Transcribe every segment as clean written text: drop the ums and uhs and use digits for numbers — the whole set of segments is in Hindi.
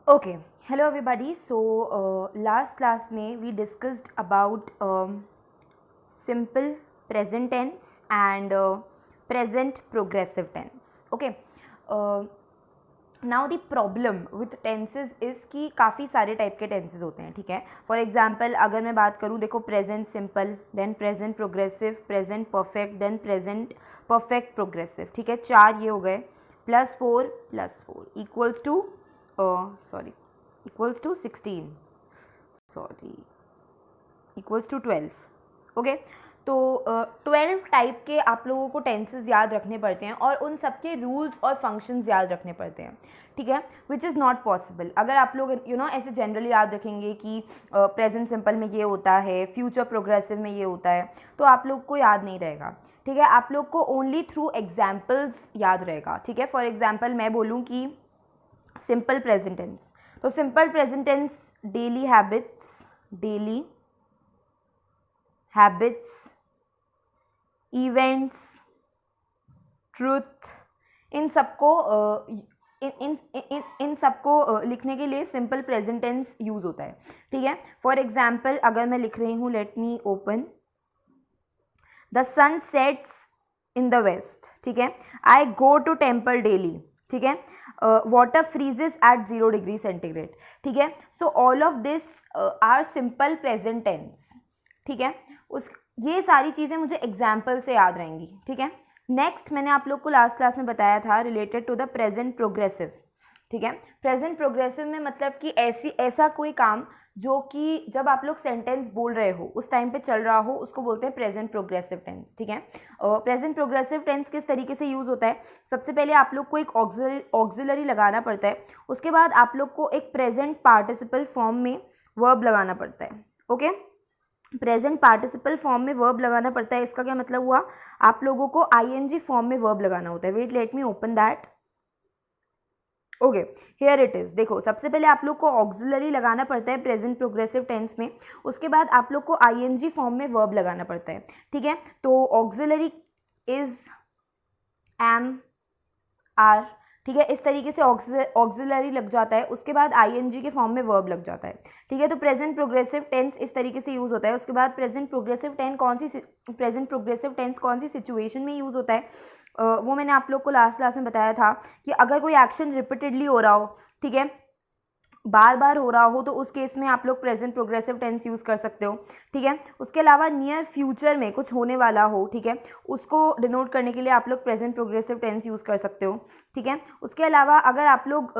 Okay, hello everybody. So, last class में we discussed about simple present tense and present progressive tense. Okay. Now the problem with tenses is कि काफ़ी सारे टाइप के टेंसेज होते हैं, ठीक है. फॉर एग्जांपल अगर मैं बात करूँ, देखो, present simple, then present progressive, present perfect, then present perfect progressive, ठीक है. 4 ये हो गए. +4 equals to equals to 16, equals to 12. Okay. तो 12 टाइप के आप लोगों को टेंसेस याद रखने पड़ते हैं और उन सब के रूल्स और फंक्शंस याद रखने पड़ते हैं, ठीक है. विच इज़ नॉट पॉसिबल अगर आप लोग ऐसे जनरली याद रखेंगे कि प्रेजेंट सिंपल में ये होता है, फ्यूचर प्रोग्रेसिव में ये होता है, तो आप लोग को याद नहीं रहेगा, ठीक है. आप लोग को ओनली थ्रू एग्जाम्पल्स याद रहेगा, ठीक है. फॉर एग्जाम्पल मैं बोलूँ कि सिंपल प्रेजेंट टेंस, तो simple present tense daily habits, events, truth, इन सबको इन सबको लिखने के लिए सिंपल प्रेजेंट टेंस यूज़ होता है, ठीक है. फॉर एग्जाम्पल अगर मैं लिख रही हूँ, let me open, the sun sets in the west, ठीक है. I go to temple daily, ठीक है. Water freezes at 0 degree centigrade, ठीक है. So all of this are simple present tense, ठीक है. ये सारी चीज़ें मुझे एग्जाम्पल से याद रहेंगी, ठीक है. नेक्स्ट मैंने आप लोग को लास्ट क्लास में बताया था related to the present progressive, ठीक है. प्रेजेंट प्रोग्रेसिव में मतलब कि ऐसा कोई काम जो कि जब आप लोग सेंटेंस बोल रहे हो उस टाइम पे चल रहा हो, उसको बोलते हैं प्रेजेंट प्रोग्रेसिव टेंस, ठीक है. प्रेजेंट प्रोग्रेसिव टेंस किस तरीके से यूज़ होता है, सबसे पहले आप लोग को एक ऑक्सिलरी लगाना पड़ता है, उसके बाद आप लोग को एक प्रेजेंट पार्टिसिपल फॉर्म में वर्ब लगाना पड़ता है. ओके. प्रेजेंट पार्टिसिपल फॉर्म में वर्ब लगाना पड़ता है. इसका क्या मतलब हुआ, आप लोगों को आईएनजी फॉर्म में वर्ब लगाना होता है. Wait, let me open that. Okay, here it is. देखो, सबसे पहले आप लोग को ऑक्सिलरी लगाना पड़ता है प्रेजेंट प्रोग्रेसिव टेंस में, उसके बाद आप लोग को आईएनजी फॉर्म में वर्ब लगाना पड़ता है, ठीक है. तो ऑक्सिलरी इज एम आर, ठीक है. इस तरीके से ऑक्सिलरी लग जाता है, उसके बाद आईएनजी के फॉर्म में वर्ब लग जाता है, ठीक है. तो प्रेजेंट प्रोग्रेसिव टेंस इस तरीके से यूज़ होता है. उसके बाद प्रेजेंट प्रोग्रेसिव टेंस कौन सी सिचुएशन में यूज़ होता है, वो मैंने आप लोग को लास्ट क्लास में बताया था कि अगर कोई एक्शन रिपीटेडली हो रहा हो, ठीक है, बार बार हो रहा हो, तो उस केस में आप लोग प्रेजेंट प्रोग्रेसिव टेंस यूज़ कर सकते हो, ठीक है. उसके अलावा नियर फ्यूचर में कुछ होने वाला हो, ठीक है, उसको डिनोट करने के लिए आप लोग प्रेजेंट प्रोग्रेसिव टेंस यूज़ कर सकते हो, ठीक है. उसके अलावा अगर आप लोग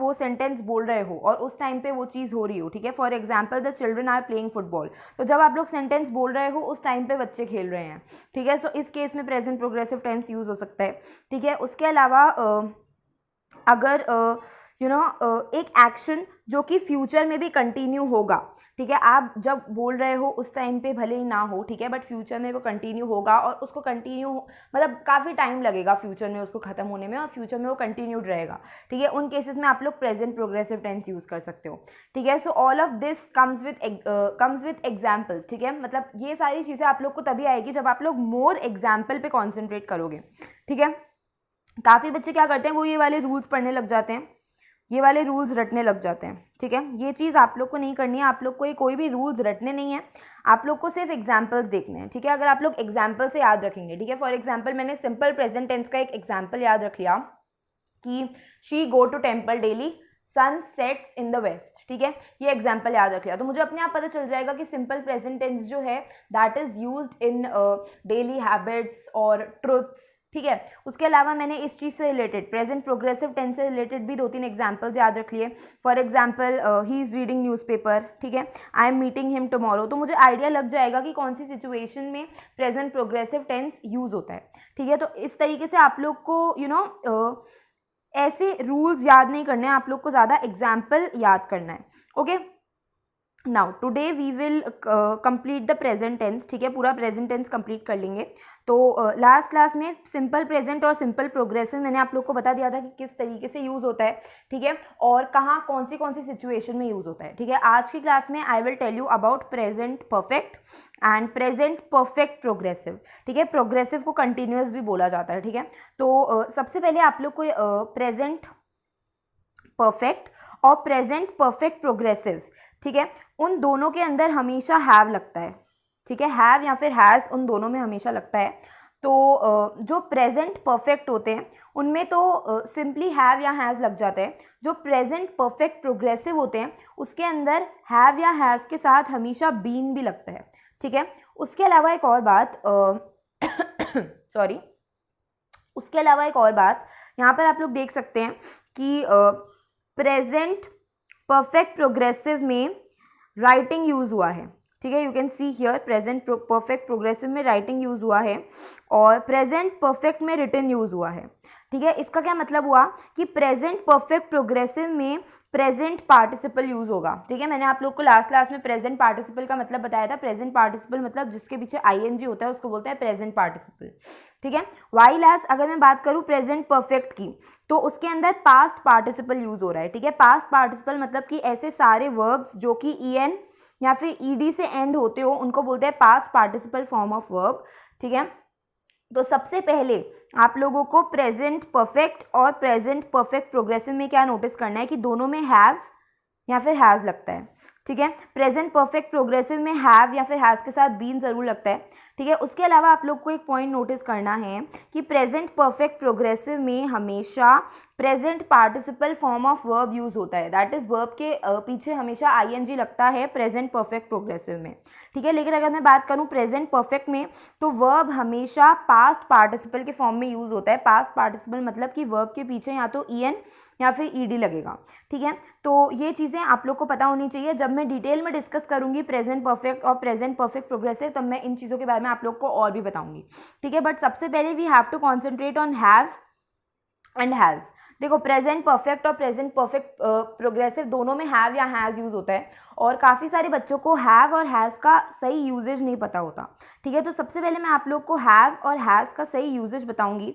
वो सेंटेंस बोल रहे हो और उस टाइम पे वो चीज़ हो रही हो, ठीक है. For example the children are playing football, तो जब आप लोग सेंटेंस बोल रहे हो उस टाइम पे बच्चे खेल रहे हैं, ठीक है. सो इस केस में प्रेजेंट प्रोग्रेसिव टेंस यूज़ हो सकता है, ठीक है. उसके अलावा अगर एक एक्शन जो कि फ्यूचर में भी कंटिन्यू होगा, ठीक है, आप जब बोल रहे हो उस टाइम पे भले ही ना हो, ठीक है, बट फ्यूचर में वो कंटिन्यू होगा और उसको कंटिन्यू मतलब काफ़ी टाइम लगेगा फ्यूचर में उसको ख़त्म होने में, और फ्यूचर में वो कंटिन्यूड रहेगा, ठीक है. उन केसेस में आप लोग प्रेजेंट प्रोग्रेसिव टेंस यूज़ कर सकते हो, ठीक है. So all of this comes with examples, ठीक है. मतलब ये सारी चीज़ें आप लोग को तभी आएगी जब आप लोग मोर एग्जाम्पल पे कॉन्सेंट्रेट करोगे, ठीक है. काफ़ी बच्चे क्या करते हैं, वो ये वाले रूल्स पढ़ने लग जाते हैं, ये वाले रूल्स रटने लग जाते हैं, ठीक है. ये चीज़ आप लोग को नहीं करनी है. आप लोग को कोई भी रूल्स रटने नहीं है, आप लोग को सिर्फ एग्जाम्पल्स देखने हैं, ठीक है. अगर आप लोग एग्जाम्पल से याद रखेंगे, ठीक है. फॉर एग्जाम्पल मैंने सिंपल प्रेजेंट टेंस का एक एग्जाम्पल याद रख लिया कि she go to temple daily, sun sets in the west, ठीक है. ये एग्जाम्पल याद रख लिया तो मुझे अपने आप पता चल जाएगा कि सिंपल प्रेजेंट टेंस जो है that is used in daily habits और ट्रुथ्स, ठीक है. उसके अलावा मैंने इस चीज़ से रिलेटेड प्रेजेंट प्रोग्रेसिव टेंस से रिलेटेड भी 2-3 एग्जाम्पल्स याद रख लिए. For example he is reading newspaper, ठीक है, I am meeting him tomorrow. तो मुझे आइडिया लग जाएगा कि कौन सी सिचुएशन में प्रेजेंट प्रोग्रेसिव टेंस यूज़ होता है, ठीक है. तो इस तरीके से आप लोग को ऐसे रूल्स याद नहीं करने हैं, आप लोग को ज़्यादा एग्जाम्पल याद करना है. Okay. Now today we will complete the present tense, ठीक है. पूरा प्रेजेंट टेंस कंप्लीट कर लेंगे. तो लास्ट क्लास में सिंपल प्रेजेंट और सिंपल प्रोग्रेसिव मैंने आप लोग को बता दिया था कि किस तरीके से यूज़ होता है, ठीक है, और कहाँ कौन सी सिचुएशन में यूज़ होता है, ठीक है. आज की क्लास में I will tell you about present perfect and present perfect progressive, ठीक है. प्रोग्रेसिव को कंटिन्यूस भी बोला जाता है, ठीक है. तो सबसे पहले आप लोग को प्रेजेंट परफेक्ट और प्रेजेंट परफेक्ट प्रोग्रेसिव, ठीक है, उन दोनों के अंदर हमेशा हैव लगता है, ठीक है, हैव या फिर हैज़, उन दोनों में हमेशा लगता है। तो जो प्रेजेंट परफेक्ट होते हैं उनमें तो सिंपली हैव या हैज़ लग जाता है। जो प्रेजेंट परफेक्ट प्रोग्रेसिव होते हैं उसके अंदर हैव या हैज़ के साथ हमेशा बीन भी लगता है, ठीक है। उसके अलावा एक और बात सॉरी उसके अलावा एक और बात यहाँ पर आप लोग देख सकते हैं कि प्रेजेंट परफेक्ट प्रोग्रेसिव में राइटिंग यूज़ हुआ है, ठीक है। You can see here present perfect progressive में राइटिंग यूज़ हुआ है और प्रेजेंट परफेक्ट में रिटन यूज़ हुआ है, ठीक है। इसका क्या मतलब हुआ कि प्रेजेंट परफेक्ट प्रोग्रेसिव में प्रेजेंट पार्टिसिपल यूज़ होगा, ठीक है। मैंने आप लोग को लास्ट क्लास में प्रेजेंट पार्टिसिपल का मतलब बताया था। प्रेजेंट पार्टिसिपल मतलब जिसके पीछे आईएनजी होता है उसको बोलते हैं प्रेजेंट पार्टिसिपल, ठीक है। वाइल एज अगर मैं बात करूँ प्रेजेंट परफेक्ट की तो उसके अंदर पास्ट पार्टिसिपल यूज़ हो रहा है, ठीक है। पास्ट पार्टिसिपल मतलब कि ऐसे सारे वर्ब्स जो कि ईएन या फिर ईडी से एंड होते हो उनको बोलते हैं past participle form of verb, ठीक है। तो सबसे पहले आप लोगों को प्रेजेंट परफेक्ट और प्रेजेंट परफेक्ट प्रोग्रेसिव में क्या नोटिस करना है कि दोनों में हैव या फिर हैज़ लगता है, ठीक है। प्रेजेंट परफेक्ट प्रोग्रेसिव में हैव या फिर हैज़ के साथ बीन ज़रूर लगता है, ठीक है। उसके अलावा आप लोग को एक पॉइंट नोटिस करना है कि प्रेजेंट परफेक्ट प्रोग्रेसिव में हमेशा present participle form of verb use होता है, दैट इज़ वर्ब के पीछे हमेशा आईएनजी लगता है प्रेजेंट परफेक्ट प्रोग्रेसिव में, ठीक है। लेकिन अगर मैं बात करूँ प्रेजेंट परफेक्ट में तो वर्ब हमेशा पास्ट पार्टिसिपल के फॉर्म में यूज़ होता है। पास्ट पार्टिसिपल मतलब कि वर्ब के पीछे या तो ईएन या फिर ईडी लगेगा, ठीक है। तो ये चीज़ें आप लोग को पता होनी चाहिए। जब मैं डिटेल में डिस्कस करूंगी प्रेजेंट परफेक्ट और प्रेजेंट परफेक्ट प्रोग्रेसिव तब मैं इन चीज़ों के बारे में आप लोग को और भी बताऊंगी, ठीक है। बट सबसे पहले we have to concentrate on have and has. देखो प्रेजेंट परफेक्ट और प्रेजेंट परफेक्ट प्रोग्रेसिव दोनों में हैव या हैज़ यूज़ होता है और काफ़ी सारे बच्चों को हैव और हैज़ का सही यूजेज नहीं पता होता, ठीक है। तो सबसे पहले मैं आप लोग को हैव और हैज़ का सही यूजेज बताऊंगी।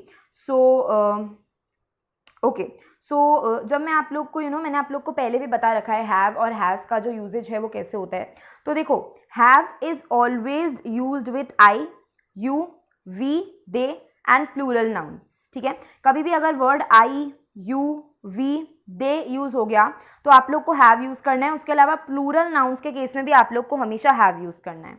सो जब मैं आप लोग को मैंने आप लोग को पहले भी बता रखा है हैव और हैज़ का जो यूजेज है वो कैसे होता है। तो देखो have is always used with I, you, we, they and plural nouns, ठीक है। कभी भी अगर word I, you, we, they use हो गया तो आप लोग को हैव यूज़ करना है। उसके अलावा प्लूरल नाउन्स के केस में भी आप लोग को हमेशा हैव यूज़ करना है,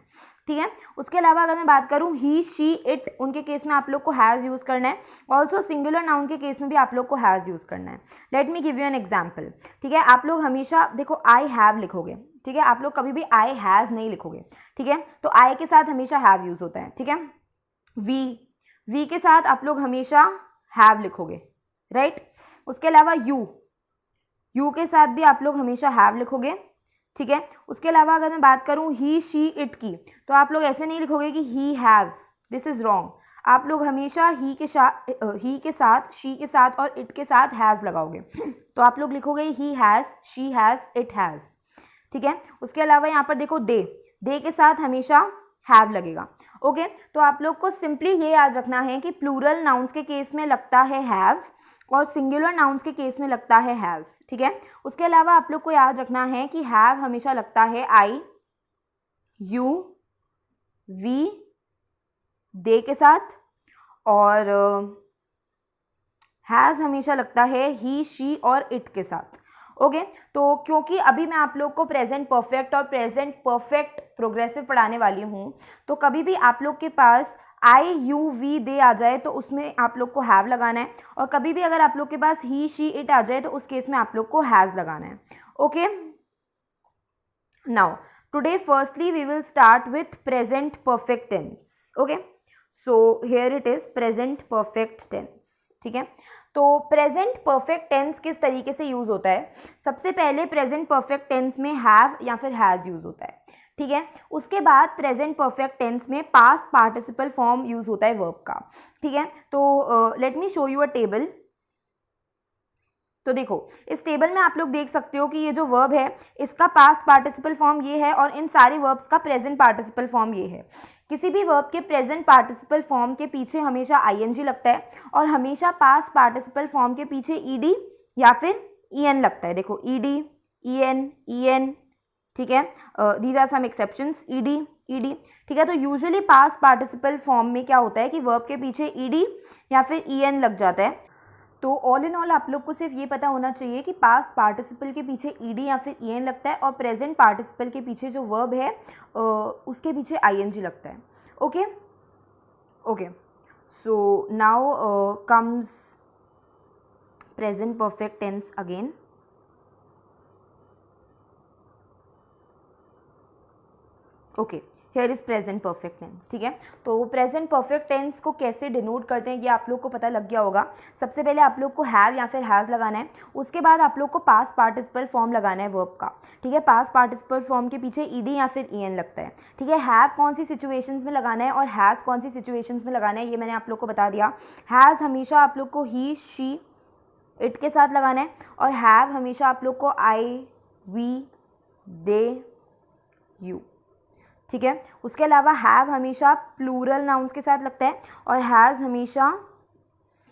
ठीक है। उसके अलावा अगर मैं बात करूँ ही, शी, इट, उनके केस में आप लोग को हैज़ यूज़ करना है। ऑल्सो सिंगुलर नाउन के केस में भी आप लोग को हैज़ यूज़ करना है। Let me give you an example, ठीक है। आप लोग हमेशा देखो आई हैव लिखोगे, ठीक है। आप लोग कभी भी आई हैज़ नहीं लिखोगे, ठीक है। तो आई के साथ हमेशा हैव यूज़ होता है, ठीक है। वी के साथ आप लोग हमेशा हैव लिखोगे, राइट। उसके अलावा यू के साथ भी आप लोग हमेशा हैव लिखोगे, ठीक है। उसके अलावा अगर मैं बात करूँ ही, शी, इट की तो आप लोग ऐसे नहीं लिखोगे कि he have, this is wrong. आप लोग हमेशा ही के साथ, शी के साथ और इट के साथ हैज़ लगाओगे तो आप लोग लिखोगे he has, she has, it has, ठीक है। उसके अलावा यहाँ पर देखो दे के साथ हमेशा हैव लगेगा, ओके। तो आप लोग को सिंपली ये याद रखना है कि प्लूरल नाउन्स के केस में लगता है हैव और सिंगुलर नाउन्स के केस में लगता है हैज़, ठीक है। उसके अलावा आप लोग को याद रखना है कि हैव हमेशा लगता है आई, यू, वी, दे के साथ और हैज़ हमेशा लगता है ही, शी और इट के साथ, ओके। तो क्योंकि अभी मैं आप लोग को प्रेजेंट परफेक्ट और प्रेजेंट परफेक्ट प्रोग्रेसिव पढ़ाने वाली हूँ तो कभी भी आप लोग के पास आई, यू, वी, दे आ जाए तो उसमें आप लोग को हैव लगाना है और कभी भी अगर आप लोग के पास ही, शी, इट आ जाए तो उस केस में आप लोग को हैज़ लगाना है, okay. Now today firstly we will start with present perfect tense, okay. So here it is present perfect tense, ठीक है। तो प्रेजेंट परफेक्ट टेंस किस तरीके से यूज़ होता है। सबसे पहले प्रेजेंट परफेक्ट टेंस में हैव या फिर हैज़ यूज़ होता है, ठीक है। उसके बाद प्रेजेंट परफेक्ट टेंस में पास्ट पार्टिसिपल फॉर्म यूज़ होता है वर्ब का, ठीक है। तो let me show you a table. तो देखो इस टेबल में आप लोग देख सकते हो कि ये जो वर्ब है इसका पास्ट पार्टिसिपल फॉर्म ये है और इन सारी वर्ब्स का प्रेजेंट पार्टिसिपल फॉर्म ये है। किसी भी वर्ब के प्रेजेंट पार्टिसिपल फॉर्म के पीछे हमेशा आईएनजी लगता है और हमेशा पास्ट पार्टिसिपल फॉर्म के पीछे ईडी या फिर ईएन लगता है। देखो ईडी, ईएन, ठीक है। These are some exceptions, ED, ठीक है। तो यूजुअली पास्ट पार्टिसिपल फॉर्म में क्या होता है कि वर्ब के पीछे ईडी या फिर ईएन लग जाता है। तो ऑल इन ऑल आप लोग को सिर्फ ये पता होना चाहिए कि पास्ट पार्टिसिपल के पीछे ईडी या फिर ईएन लगता है और प्रेजेंट पार्टिसिपल के पीछे जो वर्ब है उसके पीछे आईएनजी लगता है. Okay okay. So now comes present perfect tense again. Okay, here is present perfect tense. ठीक है, तो प्रेजेंट परफेक्ट टेंस को कैसे डिनोट करते हैं ये आप लोग को पता लग गया होगा. सबसे पहले आप लोग को हैव या फिर हैज़ लगाना है. उसके बाद आप लोग को पास्ट पार्टिसिपल फॉर्म लगाना है वर्ब का. ठीक है, पास्ट पार्टिसिपल फॉर्म के पीछे ईडी या फिर ईएन लगता है. ठीक है, हैव कौन सी सिचुएशंस में लगाना है और हैज़ कौन सी सिचुएशंस में लगाना है ये मैंने आप लोग को बता दिया. हैज़ हमेशा आप लोग को ही, शी, इट के साथ लगाना है और हैव हमेशा आप लोग को आई, वी, दे, यू. ठीक है, उसके अलावा हैव हमेशा प्लूरल नाउन्स के साथ लगता है और हैज़ हमेशा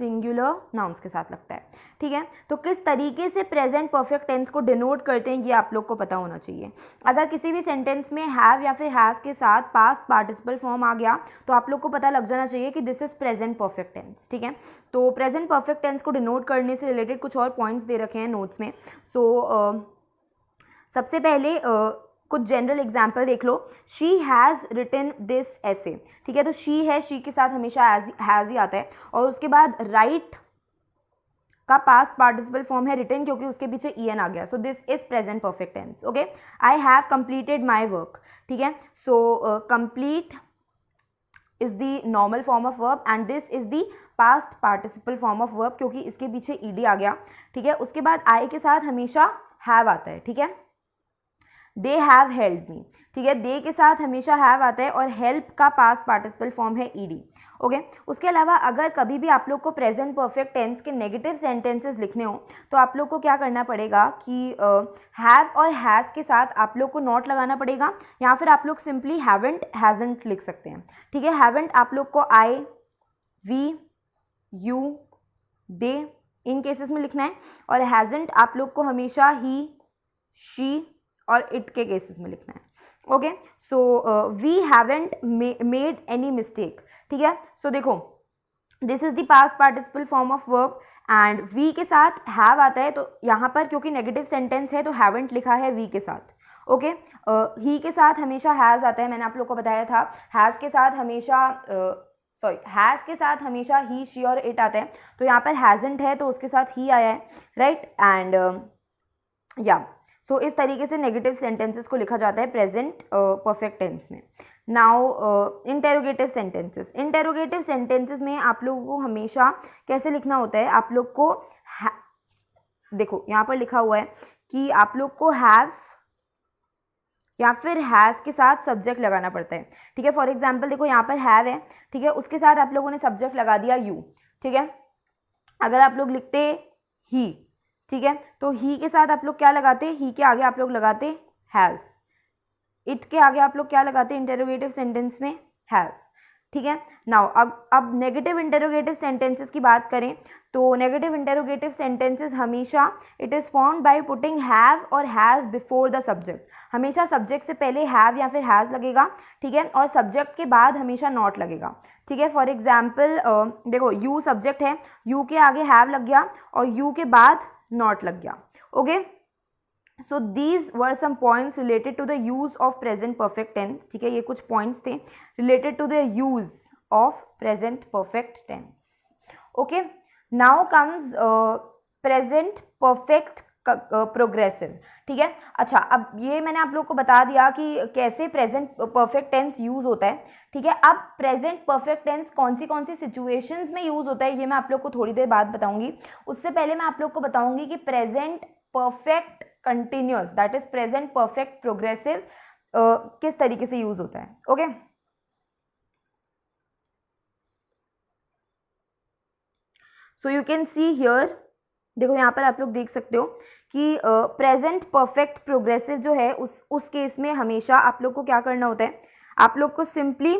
सिंगुलर नाउन्स के साथ लगता है. ठीक है, तो किस तरीके से प्रेजेंट परफेक्ट टेंस को डिनोट करते हैं ये आप लोग को पता होना चाहिए. अगर किसी भी सेंटेंस में हैव या फिर हैज़ के साथ पास्ट पार्टिसिपल फॉर्म आ गया तो आप लोग को पता लग जाना चाहिए कि this is present perfect tense. ठीक है, तो प्रेजेंट परफेक्ट टेंस को डिनोट करने से रिलेटेड कुछ और पॉइंट्स दे रखे हैं नोट्स में. सो सबसे पहले कुछ जनरल एग्जाम्पल देख लो. शी हैज़ रिटन दिस ऐसे. ठीक है, तो शी है, शी के साथ हमेशा हैज़ ही आता है और उसके बाद राइट का पास्ट पार्टिसिपल फॉर्म है रिटन क्योंकि उसके पीछे ईएन आ गया. So this is present perfect tense. Okay, I have completed my work. ठीक है, so complete is the normal form of verb and this is the past participle form of verb क्योंकि इसके पीछे ईडी आ गया. ठीक है, उसके बाद आई के साथ हमेशा हैव आता है. ठीक है, दे हैव हेल्प मी. ठीक है, दे के साथ हमेशा हैव आता है और हेल्प का पास्ट पार्टिसिपल फॉर्म है ईडी. ओके, उसके अलावा अगर कभी भी आप लोग को प्रेजेंट परफेक्ट टेंस के नेगेटिव सेंटेंसेस लिखने हो तो आप लोग को क्या करना पड़ेगा कि हैव और हैज़ के साथ आप लोग को नॉट लगाना पड़ेगा या फिर आप लोग सिंपली हैवेंट, हैजंट लिख सकते हैं. ठीक है, हैवेंट आप लोग को आई, वी, यू, दे इन केसेस में लिखना है और हैजंट आप लोग को हमेशा ही, शी और इट के केसेस में लिखना है. Okay, so we haven't made any mistake. ठीक है, सो देखो this is the past participle form of verb and we के साथ हैव आता है तो यहाँ पर क्योंकि नेगेटिव सेंटेंस है तो हैवेंट लिखा है वी के साथ. ओके, ही के साथ हमेशा हैज़ आता है. मैंने आप लोग को बताया था हैज़ के साथ हमेशा हैज़ के साथ हमेशा ही, शी और इट आता है तो यहाँ पर हैजंट है तो उसके साथ ही आया है. राइट, एंड या सो इस तरीके से नेगेटिव सेंटेंसेस को लिखा जाता है प्रेजेंट परफेक्ट टेंस में. Now interrogative sentences. Interrogative sentences में आप लोगों को हमेशा कैसे लिखना होता है, आप लोग को देखो यहाँ पर लिखा हुआ है कि आप लोग को हैव या फिर हैज़ के साथ सब्जेक्ट लगाना पड़ता है. ठीक है, फॉर एग्जाम्पल देखो यहाँ पर हैव है. ठीक है, उसके साथ आप लोगों ने सब्जेक्ट लगा दिया यू. ठीक है, अगर आप लोग लिखते ही, ठीक है, तो ही के साथ आप लोग क्या लगाते, ही के आगे आप लोग लगाते हैज़. इट के आगे आप लोग क्या लगाते इंटेरोगेटिव सेंटेंस में, हैज़. ठीक है, नाउ अब नेगेटिव इंटेरोगेटिव सेंटेंसेस की बात करें तो नेगेटिव इंटेरोगेटिव सेंटेंसेस हमेशा it is formed by putting have और हैज़ बिफोर द सब्जेक्ट. हमेशा सब्जेक्ट से पहले हैव या फिर हैज़ लगेगा. ठीक है, और सब्जेक्ट के बाद हमेशा नॉट लगेगा. ठीक है, फॉर एग्जाम्पल देखो यू सब्जेक्ट है, यू के आगे हैव लग गया और यू के बाद नॉट लग गया. Okay, so these were some points related to the use of present perfect tense. ठीक है, ये कुछ पॉइंट्स थे related to the use of present perfect tense. Okay, now comes present perfect progressive. ठीक है, अच्छा अब ये मैंने आप लोग को बता दिया कि कैसे प्रेजेंट परफेक्ट टेंस यूज होता है. ठीक है, अब प्रेजेंट परफेक्ट टेंस कौन सी सिचुएशंस में यूज होता है ये मैं आप लोग को थोड़ी देर बाद बताऊंगी. उससे पहले मैं आप लोग को बताऊंगी कि present perfect continuous that is present perfect progressive किस तरीके से यूज होता है. Okay, so you can see here, देखो यहाँ पर आप लोग देख सकते हो कि प्रेजेंट परफेक्ट प्रोग्रेसिव जो है उस केस में हमेशा आप लोग को क्या करना होता है, आप लोग को सिंपली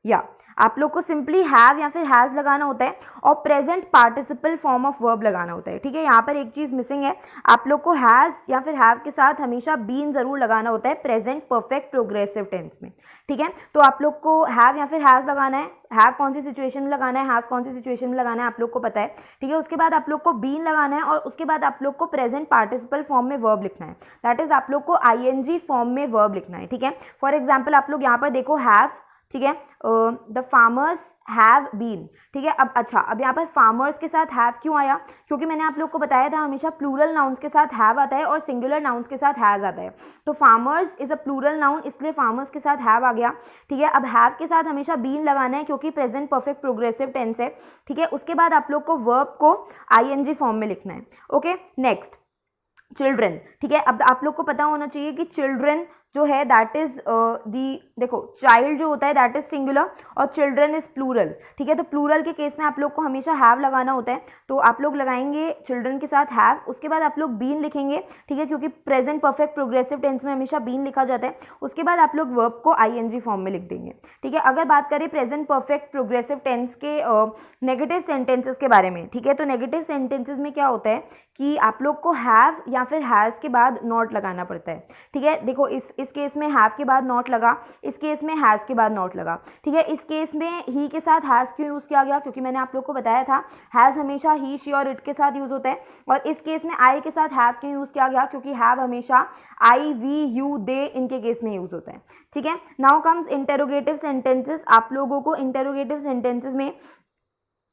या आप लोग को सिंपली हैव या फिर हैज़ लगाना होता है और present participle form of verb लगाना होता है, ठीक है। यहाँ पर एक चीज़ मिसिंग है, आप लोग को हैज़ या फिर हैव के साथ हमेशा बीन ज़रूर लगाना होता है प्रेजेंट परफेक्ट प्रोग्रेसिव टेंस में, ठीक है। तो आप लोग को हैव या फिर हैज़ लगाना है, हैव कौन सी सिचुएशन में लगाना है, हैज़ कौन सी सिचुएशन में लगाना है आप लोग को पता है, ठीक है। उसके बाद आप लोग को बीन लगाना है और उसके बाद आप लोग को प्रेजेंट पार्टिसिपल फॉर्म में वर्ब लिखना है, दैट इज आप लोग को आईएनजी फॉर्म में वर्ब लिखना है, ठीक है। फॉर एग्जाम्पल आप लोग यहाँ पर देखो हैव, ठीक है, द फार्मर्स हैव बीन, ठीक है। अब अच्छा, अब यहाँ पर फार्मर्स के साथ हैव क्यों आया, क्योंकि मैंने आप लोग को बताया था हमेशा प्लूरल नाउन्स के साथ हैव आता है और सिंगुलर नाउन्स के साथ हैज़ आता है। तो farmers is a plural noun, इसलिए फार्मर्स के साथ हैव आ गया, ठीक है। अब हैव के साथ हमेशा बीन लगाना है क्योंकि प्रेजेंट परफेक्ट प्रोग्रेसिव टेंस है, ठीक है। उसके बाद आप लोग को वर्ब को आईएनजी फॉर्म में लिखना है, ओके। नेक्स्ट चिल्ड्रन, ठीक है। अब आप लोग को पता होना चाहिए कि चिल्ड्रन जो है दैट इज देखो चाइल्ड जो होता है दैट इज सिंगुलर और चिल्ड्रन इज प्लूरल, ठीक है। तो प्लूरल के केस में आप लोग को हमेशा हैव लगाना होता है, तो आप लोग लगाएंगे चिल्ड्रन के साथ हैव, उसके बाद आप लोग बीन लिखेंगे, ठीक है, क्योंकि प्रेजेंट परफेक्ट प्रोग्रेसिव टेंस में हमेशा बीन लिखा जाता है। उसके बाद आप लोग वर्ब को आईएनजी फॉर्म में लिख देंगे, ठीक है। अगर बात करें प्रेजेंट परफेक्ट प्रोग्रेसिव टेंस के नेगेटिव सेंटेंसेस के बारे में, ठीक है, तो नेगेटिव सेंटेंसेस में क्या होता है कि आप लोग को हैव या फिर हैज़ के बाद नॉट लगाना पड़ता है, ठीक है। देखो इस केस में हैव के बाद नॉट लगा, इस केस में हैज़ के बाद नॉट लगा, ठीक है। इस केस में ही के साथ हैज़ क्यों यूज़ किया गया, क्योंकि मैंने आप लोग को बताया था हैज़ हमेशा ही, शी और इट के साथ यूज़ होता है। और इस केस में आई के साथ हैव क्यों यूज़ किया गया, क्योंकि हैव हमेशा आई, वी, यू, दे इनके केस में यूज़ होता है, ठीक है। Now comes interrogative sentences. आप लोगों को इंटेरोगेटिव सेंटेंसेस में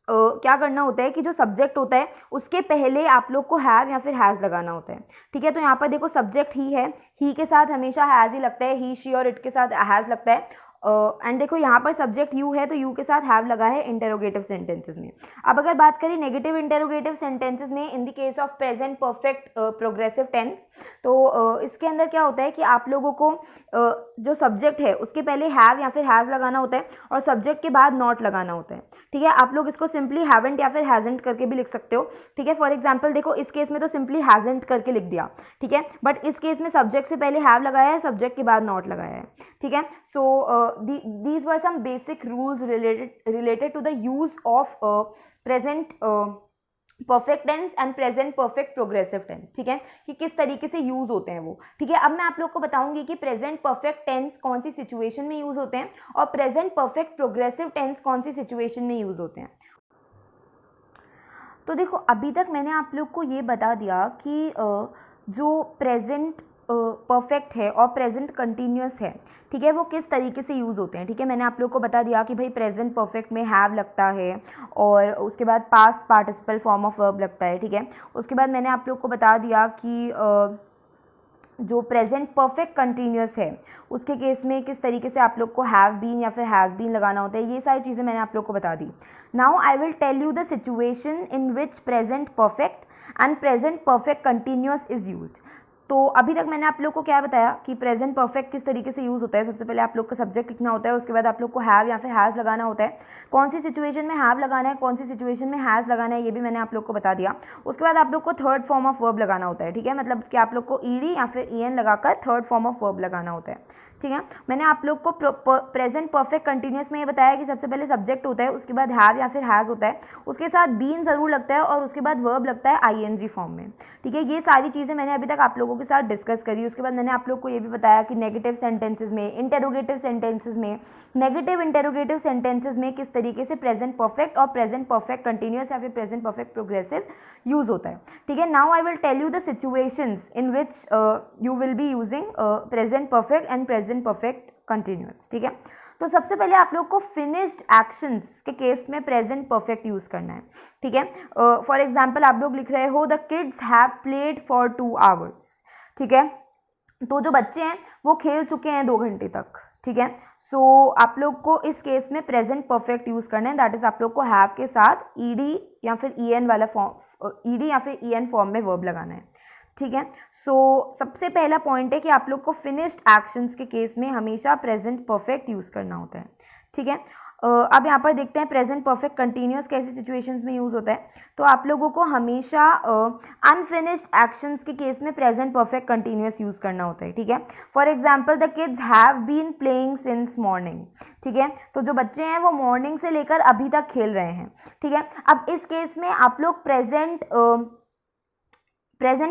क्या करना होता है कि जो सब्जेक्ट होता है उसके पहले आप लोग को हैव या फिर हैज़ लगाना होता है, ठीक है। तो यहाँ पर देखो सब्जेक्ट ही है, ही के साथ हमेशा हैज़ ही लगता है, ही, शी और इट के साथ हैज़ लगता है। एंड देखो यहाँ पर सब्जेक्ट यू है तो यू के साथ हैव लगा है इंटेरोगेटिव सेंटेंसेस में। अब अगर बात करें नेगेटिव इंटेरोगेटिव सेंटेंसेस में in the case of present perfect progressive tense, तो इसके अंदर क्या होता है कि आप लोगों को जो सब्जेक्ट है उसके पहले हैव या फिर हैज़ लगाना होता है और सब्जेक्ट के बाद नॉट लगाना होता है, ठीक है। आप लोग इसको सिंपली हैवेंट या फिर हैजेंट करके भी लिख सकते हो, ठीक है। फॉर एग्जाम्पल देखो इस केस में तो सिंपली हैजेंट करके लिख दिया, ठीक है, बट इस केस में सब्जेक्ट से पहले हैव लगाया है, सब्जेक्ट के बाद नॉट लगाया है, ठीक है। सो these were some basic rules related to the use of present perfect tense and present perfect progressive tense, ठीक है, कि किस तरीके से यूज होते हैं वो, ठीक है। अब मैं आप लोग को बताऊंगी कि प्रेजेंट परफेक्ट टेंस कौन सी सिचुएशन में यूज होते हैं और प्रेजेंट परफेक्ट प्रोग्रेसिव टेंस कौन सी सिचुएशन में यूज होते हैं। तो देखो अभी तक मैंने आप लोग को ये बता दिया कि जो प्रेजेंट परफेक्ट है और प्रेजेंट कंटिन्यूस है, ठीक है, वो किस तरीके से यूज़ होते हैं, ठीक है। मैंने आप लोग को बता दिया कि भाई प्रेजेंट परफेक्ट में हैव लगता है और उसके बाद past participle form of verb लगता है, ठीक है। उसके बाद मैंने आप लोग को बता दिया कि जो प्रेजेंट परफेक्ट कंटिन्यूस है उसके केस में किस तरीके से आप लोग को हैव बीन या फिर हैज़ बीन लगाना होता है, ये सारी चीज़ें मैंने आप लोग को बता दी। Now I will tell you the situation in which present perfect and present perfect continuous is used. तो अभी तक मैंने आप लोग को क्या बताया कि प्रेजेंट परफेक्ट किस तरीके से यूज़ होता है। सबसे पहले आप लोग का सब्जेक्ट लिखना होता है, उसके बाद आप लोग को हैव या फिर हैज़ लगाना होता है, कौन सी सिचुएशन में हैव लगाना है, कौन सी सिचुएशन में हैज़ लगाना है, ये भी मैंने आप लोग को बता दिया। उसके बाद आप लोग को थर्ड फॉर्म ऑफ वर्ब लगाना होता है, ठीक है, मतलब कि आप लोग को ईडी या फिर ईएन लगाकर थर्ड फॉर्म ऑफ वर्ब लगाना होता है, ठीक है। मैंने आप लोग को प्रेजेंट परफेक्ट कंटिन्यूस में ये बताया कि सबसे पहले सब्जेक्ट होता है, उसके बाद हैव या फिर हैज़ होता है, उसके साथ बीन ज़रूर लगता है और उसके बाद वर्ब लगता है आईएनजी फॉर्म में, ठीक है। ये सारी चीज़ें मैंने अभी तक आप लोगों के साथ डिस्कस करी। उसके बाद मैंने आप लोग को ये भी बताया कि नेगेटिव सेंटेंसेस में, इंटेरोगेटिव सेंटेंसेस में, नेगेटिव इंटेरोगेटिव सेंटेंसेस में किस तरीके से प्रेजेंट परफेक्ट और प्रेजेंट परफेक्ट कंटिन्यूस या फिर प्रेजेंट परफेक्ट प्रोग्रेसिव यूज़ होता है, ठीक है। Now I will tell you the situations in which you will be using present perfect and present perfect continuous, ठीक है। तो सबसे पहले आप लोग को फिनिश्ड एक्शंस के केस में प्रेजेंट परफेक्ट यूज़ करना है, ठीक है। फॉर एग्जाम्पल आप लोग लिख रहे हो the kids have played for 2 hours, ठीक है, तो जो बच्चे हैं वो खेल चुके हैं 2 घंटे तक, ठीक है। सो आप लोग को इस केस में प्रेजेंट परफेक्ट यूज़ करना है, दैट इज आप लोग को हैव के साथ ईडी या फिर ईएन वाला फॉर्म, ईडी या फिर ईएन फॉर्म में वर्ब लगाना है, ठीक है। सो सबसे पहला पॉइंट है कि आप लोग को फिनिश्ड एक्शंस के केस में हमेशा प्रेजेंट परफेक्ट यूज़ करना होता है, ठीक है। अब यहाँ पर देखते हैं प्रेजेंट परफेक्ट कंटिन्यूस कैसी सिचुएशंस में यूज़ होता है। तो आप लोगों को हमेशा अनफिनिश्ड एक्शंस के केस में प्रेजेंट परफेक्ट कंटिन्यूस यूज़ करना होता है, ठीक है। For example the kids have been playing since morning, ठीक है। तो जो बच्चे हैं वो मॉर्निंग से लेकर अभी तक खेल रहे हैं, ठीक है। अब इस केस में आप लोग प्रेजेंट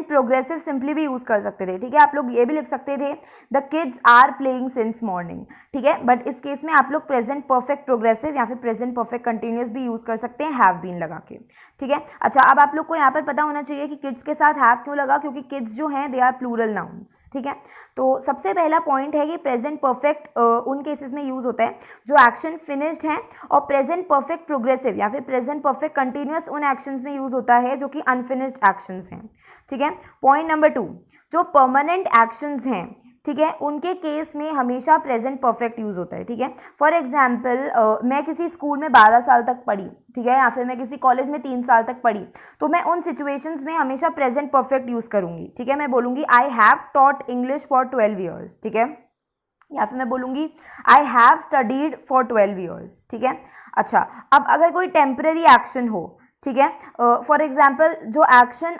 प्रोग्रेसिव सिंपली भी यूज़ कर सकते थे, ठीक है। आप लोग ये भी लिख सकते थे the kids are playing since morning, ठीक है। बट इस केस में आप लोग प्रेजेंट परफेक्ट प्रोग्रेसिव या फिर प्रेजेंट परफेक्ट कंटिन्यूस भी यूज़ कर सकते हैं हैव बीन लगा के, ठीक है। अच्छा, अब आप लोग को यहाँ पर पता होना चाहिए कि किड्स के साथ हैव क्यों लगा, क्योंकि किड्स जो हैं दे आर प्लूरल नाउन्स, ठीक है। तो सबसे पहला पॉइंट है कि प्रेजेंट परफेक्ट उन केसेस में यूज़ होता है जो एक्शन फिनिश्ड है, और प्रेजेंट परफेक्ट प्रोग्रेसिव या फिर प्रेजेंट परफेक्ट कंटिन्यूस उन एक्शंस में यूज़ होता है जो कि अनफिनिश्ड एक्शंस हैं, ठीक है। पॉइंट नंबर 2, जो परमानेंट एक्शंस हैं, ठीक है, उनके केस में हमेशा प्रेजेंट परफेक्ट यूज़ होता है, ठीक है। फॉर एग्जाम्पल मैं किसी स्कूल में 12 साल तक पढ़ी, ठीक है, या फिर मैं किसी कॉलेज में 3 साल तक पढ़ी, तो मैं उन सिचुएशंस में हमेशा प्रेजेंट परफेक्ट यूज़ करूँगी, ठीक है। मैं बोलूँगी I have taught English for 12 years, ठीक है, या फिर मैं बोलूँगी I have studied for 12 years, ठीक है। अच्छा, अब अगर कोई टेम्पररी एक्शन हो, ठीक है, फॉर एग्जाम्पल जो एक्शन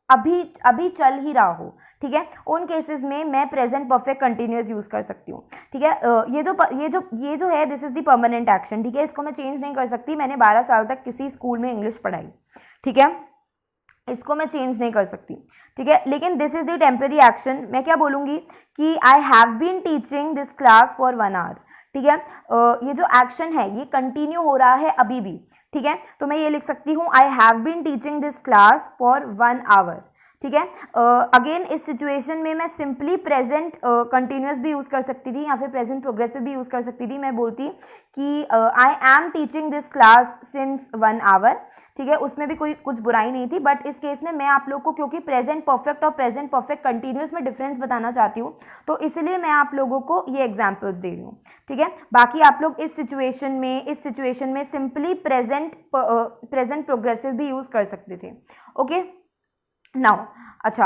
अभी अभी चल ही रहा हो, ठीक है, उन केसेस में मैं प्रेजेंट परफेक्ट कंटिन्यूस यूज़ कर सकती हूँ, ठीक है। ये जो है this is the permanent action, ठीक है, इसको मैं चेंज नहीं कर सकती। मैंने 12 साल तक किसी स्कूल में इंग्लिश पढ़ाई, ठीक है, इसको मैं चेंज नहीं कर सकती, ठीक है। लेकिन this is the temporary action, मैं क्या बोलूँगी कि I have been teaching this class for 1 hour, ठीक है। ये जो एक्शन है ये कंटिन्यू हो रहा है अभी भी, ठीक है, तो मैं ये लिख सकती हूँ I have been teaching this class for 1 hour, ठीक है। अगेन इस सिचुएशन में मैं सिंपली प्रेजेंट कंटिन्यूस भी यूज़ कर सकती थी या फिर प्रेजेंट प्रोग्रेसिव भी यूज़ कर सकती थी। मैं बोलती कि I am teaching this class since 1 hour, ठीक है, उसमें भी कोई कुछ बुराई नहीं थी। बट इस केस में मैं आप लोग को क्योंकि प्रेजेंट परफेक्ट और प्रेजेंट परफेक्ट कंटिन्यूस में डिफरेंस बताना चाहती हूँ, तो इसलिए मैं आप लोगों को ये एग्जाम्पल्स दे रही हूँ, ठीक है। बाकी आप लोग इस सिचुएशन में सिंपली प्रेजेंट प्रोग्रेसिव भी यूज़ कर सकते थे, ओके। नाउ अच्छा,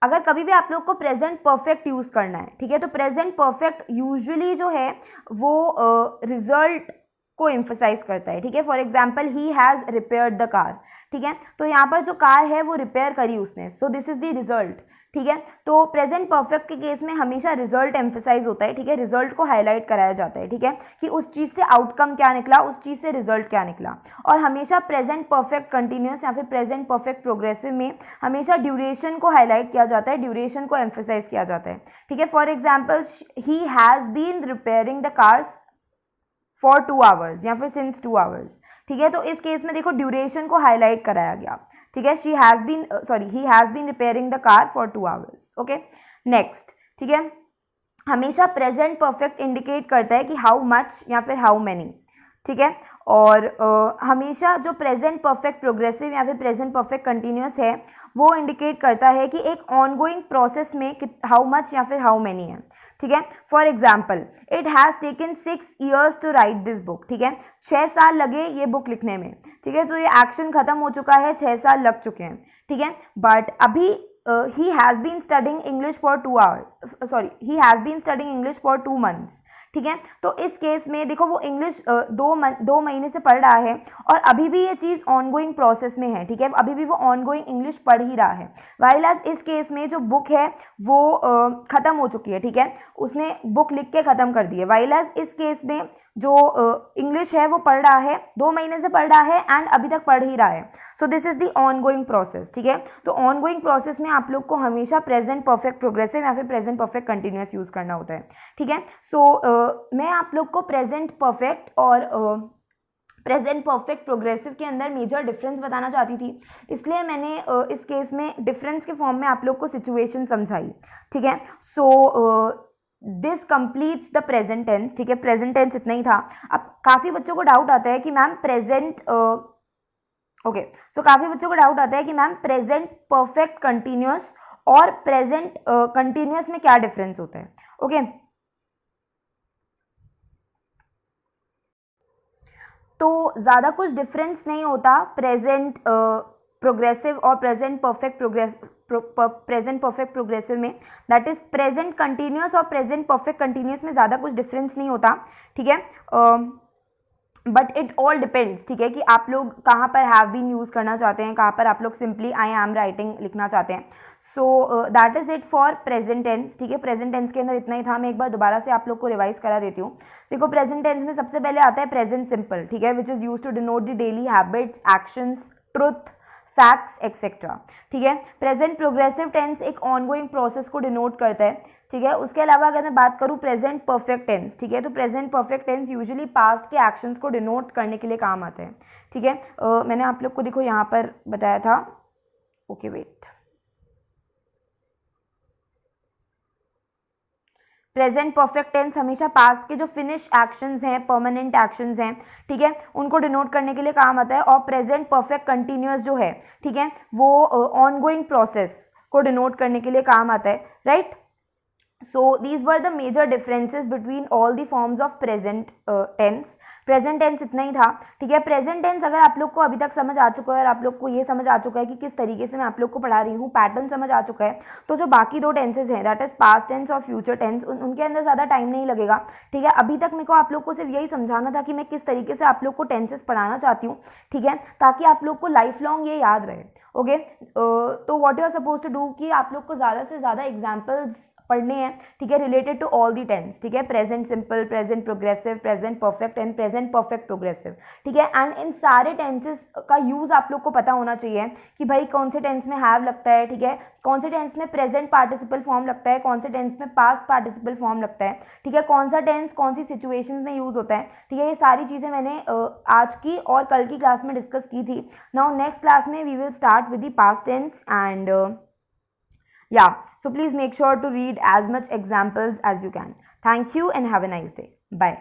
अगर कभी भी आप लोग को प्रेजेंट परफेक्ट यूज़ करना है, ठीक है, तो प्रेजेंट परफेक्ट यूजुअली जो है वो रिजल्ट को एम्फसाइज करता है, ठीक है। For example he has repaired the car, ठीक है, तो यहाँ पर जो कार है वो रिपेयर करी उसने, सो दिस इज द रिजल्ट, ठीक है। तो प्रेजेंट परफेक्ट के केस में हमेशा रिजल्ट एम्फसाइज होता है, ठीक है, रिजल्ट को हाईलाइट कराया जाता है, ठीक है, कि उस चीज़ से आउटकम क्या निकला, उस चीज़ से रिजल्ट क्या निकला। और हमेशा प्रेजेंट परफेक्ट कंटिन्यूस या फिर प्रेजेंट परफेक्ट प्रोग्रेसिव में हमेशा ड्यूरेशन को हाईलाइट किया जाता है, ड्यूरेशन को एम्फसाइज किया जाता है, ठीक है। For example he has been repairing the cars for 2 hours या फिर सिंस 2 आवर्स, ठीक है। तो इस केस में देखो ड्यूरेशन को हाईलाइट कराया गया, ठीक है। He has been repairing the car for 2 hours, okay. Next, ठीक है, हमेशा प्रेजेंट परफेक्ट इंडिकेट करता है कि हाउ मच या फिर हाउ मैनी, ठीक है। और हमेशा जो प्रेजेंट परफेक्ट प्रोग्रेसिव या फिर प्रेजेंट परफेक्ट कंटिन्यूस है वो इंडिकेट करता है कि एक ऑनगोइंग प्रोसेस में हाउ मच या फिर हाउ मैनी है, ठीक है। For example it has taken 6 years to write this book, ठीक है, 6 साल लगे ये बुक लिखने में, ठीक है। तो ये एक्शन खत्म हो चुका है, 6 साल लग चुके हैं, ठीक है। बट अभी he has been studying English for 2 hours, sorry, he has been studying English for 2 months, ठीक है। तो इस केस में देखो वो इंग्लिश 2 महीने से पढ़ रहा है और अभी भी ये चीज़ ऑनगोइंग प्रोसेस में है, ठीक है, अभी भी वो ऑनगोइंग इंग्लिश पढ़ ही रहा है। वाइल एज इस केस में जो बुक है वो ख़त्म हो चुकी है, ठीक है, उसने बुक लिख के ख़त्म कर दी है। वाइल एज इस केस में जो इंग्लिश है वो पढ़ रहा है, 2 महीने से पढ़ रहा है एंड अभी तक पढ़ ही रहा है। So this is the ongoing process, ठीक है। तो ऑनगोइंग प्रोसेस में आप लोग को हमेशा प्रेजेंट परफेक्ट प्रोग्रेसिव या फिर प्रेजेंट परफेक्ट कंटिन्यूस यूज़ करना होता है, ठीक है। सो मैं आप लोग को प्रेजेंट परफेक्ट और प्रेजेंट परफेक्ट प्रोग्रेसिव के अंदर मेजर डिफरेंस बताना चाहती थी, इसलिए मैंने इस केस में डिफरेंस के फॉर्म में आप लोग को सिचुएशन समझाई, ठीक है। So this completes the present tense, ठीक है, प्रेजेंट टेंस इतना ही था। अब काफ़ी बच्चों को डाउट आता है कि मैम प्रेजेंट ओके, सो काफ़ी बच्चों को डाउट आता है कि मैम प्रेजेंट परफेक्ट कंटिन्यूस और प्रेजेंट कंटिन्यूस में क्या डिफरेंस होता है, ओके। तो ज़्यादा कुछ डिफरेंस नहीं होता प्रेजेंट प्रोग्रेसिव और present perfect present perfect progressive में, दैट इज प्रेजेंट कंटिन्यूस और प्रेजेंट परफेक्ट कंटिन्यूस में ज़्यादा कुछ डिफरेंस नहीं होता, ठीक है, बट इट ऑल डिपेंड्स, ठीक है, कि आप लोग कहाँ पर हैव बीन यूज़ करना चाहते हैं, कहाँ पर आप लोग सिंपली आई एम राइटिंग लिखना चाहते हैं. So that is it for present tense, ठीक है. प्रेजेंट टेंस के अंदर इतना ही था. मैं एक बार दोबारा से आप लोग को रिवाइज करा देती हूँ. देखो, प्रेजेंट टेंस में सबसे पहले आता है प्रेजेंट सिंपल, ठीक है, which is use to denote the daily habits, actions, truth, facts etcetera, ठीक है. प्रेजेंट प्रोग्रेसिव टेंस एक ऑनगोइंग प्रोसेस को डिनोट करता है, ठीक है. उसके अलावा अगर मैं बात करूँ प्रेजेंट परफेक्ट टेंस, ठीक है, तो present perfect tense usually past के एक्शंस को डिनोट करने के लिए काम आते हैं, ठीक है. मैंने आप लोग को देखो यहाँ पर बताया था. Okay wait, present perfect tense हमेशा पास्ट के जो फिनिश एक्शंस हैं, परमानेंट एक्शंस हैं, ठीक है, उनको डिनोट करने के लिए काम आता है. और प्रेजेंट परफेक्ट कंटिन्यूअस जो है, ठीक है, वो ऑनगोइंग प्रोसेस को डिनोट करने के लिए काम आता है, right. So these were the major differences between all the forms of present tense. Present tense इतना ही था, ठीक है. प्रेजेंट टेंस अगर आप लोग को अभी तक समझ आ चुका है और आप लोग को ये समझ आ चुका है कि किस तरीके से मैं आप लोग को पढ़ा रही हूँ, पैटर्न समझ आ चुका है, तो जो बाकी दो टेंसेज हैं, दैट इज पास्ट टेंस और फ्यूचर टेंस, उनके अंदर ज़्यादा टाइम नहीं लगेगा, ठीक है. अभी तक मेरे को आप लोग को सिर्फ यही समझाना था कि मैं किस तरीके से आप लोग को टेंसेज पढ़ाना चाहती हूँ, ठीक है, ताकि आप लोग को लाइफ लॉन्ग ये याद रहे. ओके, तो what you are suppose to do कि आप लोग को ज़्यादा से ज़्यादा एग्जाम्पल्स पढ़ने हैं, ठीक है, related to all the tense, ठीक है. Present simple, present progressive, present perfect and present perfect progressive, ठीक है. एंड इन सारे टेंसेस का यूज़ आप लोग को पता होना चाहिए कि भाई कौन से टेंस में हैव लगता है, ठीक है, कौन से टेंस में प्रेजेंट पार्टिसिपल फॉर्म लगता है, कौन से टेंस में पास्ट पार्टिसिपल फॉर्म लगता है, ठीक है, कौन सा टेंस कौन सी सिचुएशंस में यूज़ होता है, ठीक है. ये सारी चीज़ें मैंने आज की और कल की क्लास में डिस्कस की थी. नाउ नेक्स्ट क्लास में we will start with the past tense and yeah, so please make sure to read as much examples as you can. Thank you and have a nice day. Bye.